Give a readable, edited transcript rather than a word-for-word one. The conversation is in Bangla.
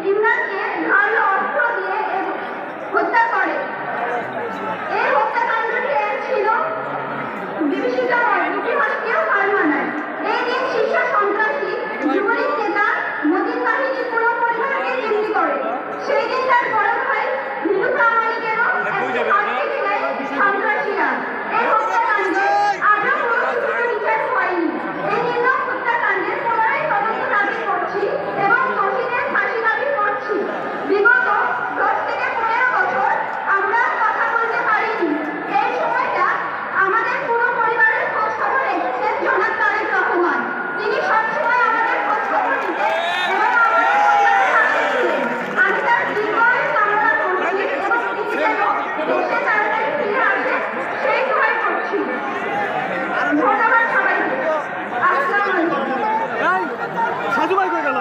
ইমরানকে ধারালো অস্ত্র দিয়ে হত্যা করে। এই হত্যাকাণ্ডটি ছিল বিভীষিকাময়, ইতিহাসকেও হার মানায়। এই দিন শীর্ষ সন্ত্রাসী যুবলীগ নেতা মতিন বাহিনীর পুরো পরিবারকে জিম্মি করে। সেই দিন তার বড় ভাই নীলু প্রামাণিকেরও একটি হাত কেটে নেয় সন্ত্রাসীরা। এই হত্যাকাণ্ডে আজও কোনো বিচার হয়নি। এই নির্মম হত্যাকাণ্ডের পুনরায় তদন্ত দাবি করছি এবং দোষীদের ফাঁসি দাবি করছি। বিগত 10 থেকে 15 বছর আমরা কথা বলতে পারিনি। এই সময়টা আমাদের পুরো পরিবারের খোঁজ খবর রেখেছেন জনাব তারেক রহমান। তিনি সবসময় আমাদের খোঁজ খবর নিতেন এবং আমাদের পরিবারের পাশে ছিলেন। আমি তার দীর্ঘায়ু কামনা করছি এবং তিনি যেন দেশে তাড়াতাড়ি ফিরে আসেন সেই দোয়াই করছি। ধন্যবাদ সবাইকে। আসসালামু আলাইকুম। সাজু ভাই কই গেল?